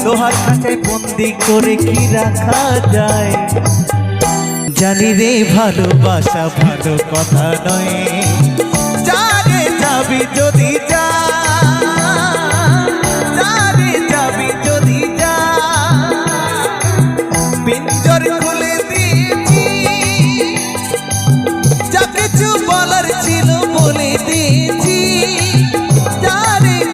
লোহার খাঁচায় বন্দি করে কি রাখা যায়। জানি রে ভালোবাসা ভালো কথা নয়, জানে যাবি যদি